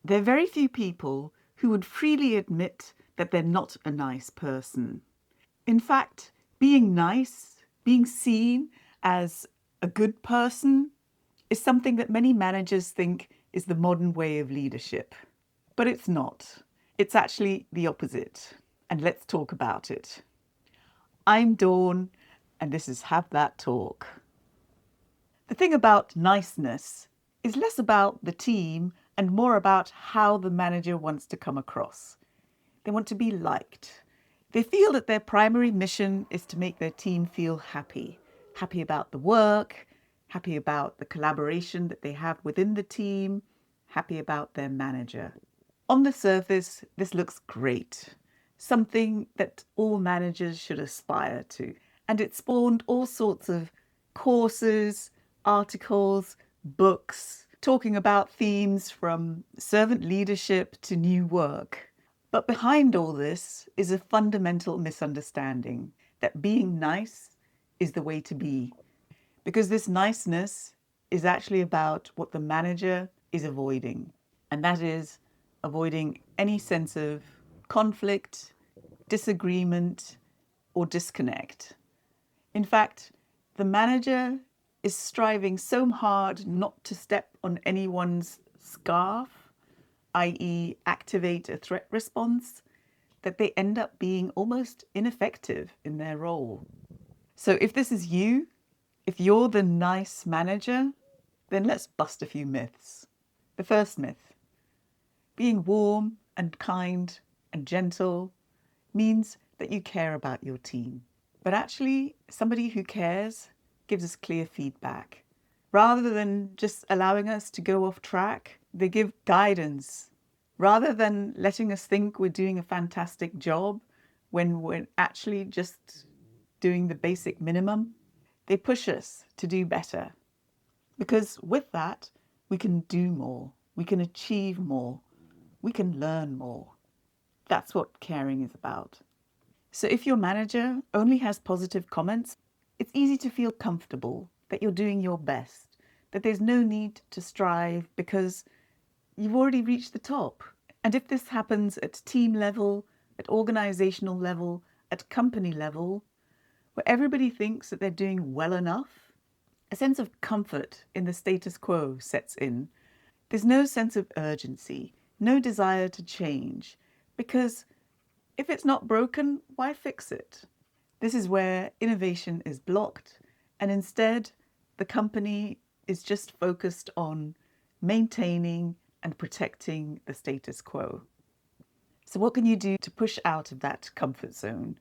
There are very few people who would freely admit that they're not a nice person. In fact, being nice, being seen as a good person, is something that many managers think is the modern way of leadership. But it's not. It's actually the opposite. And let's talk about it. I'm Dawn, and this is Have That Talk. The thing about niceness is less about the team and more about how the manager wants to come across. They want to be liked. They feel that their primary mission is to make their team feel happy. Happy about the work, happy about the collaboration that they have within the team, happy about their manager. On the surface, this looks great. Something that all managers should aspire to. And it spawned all sorts of courses, articles, books, talking about themes from servant leadership to new work. But behind all this is a fundamental misunderstanding that being nice is the way to be. Because this niceness is actually about what the manager is avoiding. And that is avoiding any sense of conflict, disagreement, or disconnect. In fact, the manager is striving so hard not to step on anyone's scarf, i.e., activate a threat response, that they end up being almost ineffective in their role. So if this is you, if you're the nice manager, then let's bust a few myths. The first myth: being warm and kind and gentle means that you care about your team. But actually, somebody who cares gives us clear feedback. Rather than just allowing us to go off track, they give guidance. Rather than letting us think we're doing a fantastic job when we're actually just doing the basic minimum, they push us to do better. Because with that, we can do more, we can achieve more, we can learn more. That's what caring is about. So if your manager only has positive comments, it's easy to feel comfortable that you're doing your best, that there's no need to strive because you've already reached the top. And if this happens at team level, at organizational level, at company level, where everybody thinks that they're doing well enough, a sense of comfort in the status quo sets in. There's no sense of urgency, no desire to change, because if it's not broken, why fix it? This is where innovation is blocked, and instead, the company is just focused on maintaining and protecting the status quo. So what can you do to push out of that comfort zone?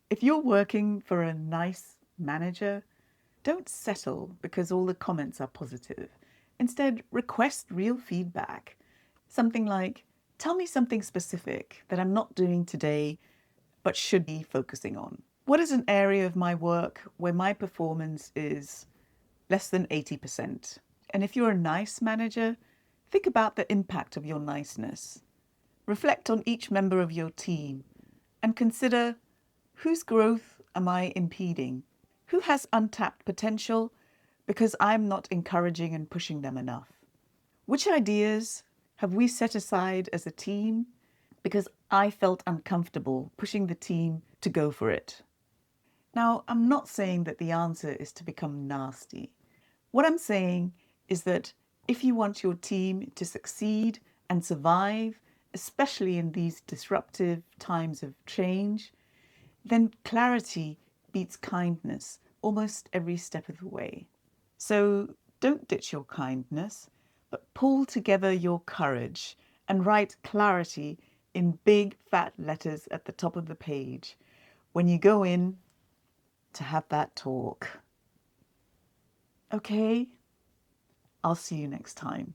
If you're working for a nice manager, don't settle because all the comments are positive. Instead, request real feedback. Something like, tell me something specific that I'm not doing today but should be focusing on. What is an area of my work where my performance is less than 80%? And if you're a nice manager, think about the impact of your niceness. Reflect on each member of your team and consider, whose growth am I impeding? Who has untapped potential because I'm not encouraging and pushing them enough? Which ideas have we set aside as a team because I felt uncomfortable pushing the team to go for it? Now, I'm not saying that the answer is to become nasty. What I'm saying is that if you want your team to succeed and survive, especially in these disruptive times of change, then clarity beats kindness almost every step of the way. So don't ditch your kindness, but pull together your courage and write clarity in big fat letters at the top of the page when you go in to have that talk. Okay? I'll see you next time.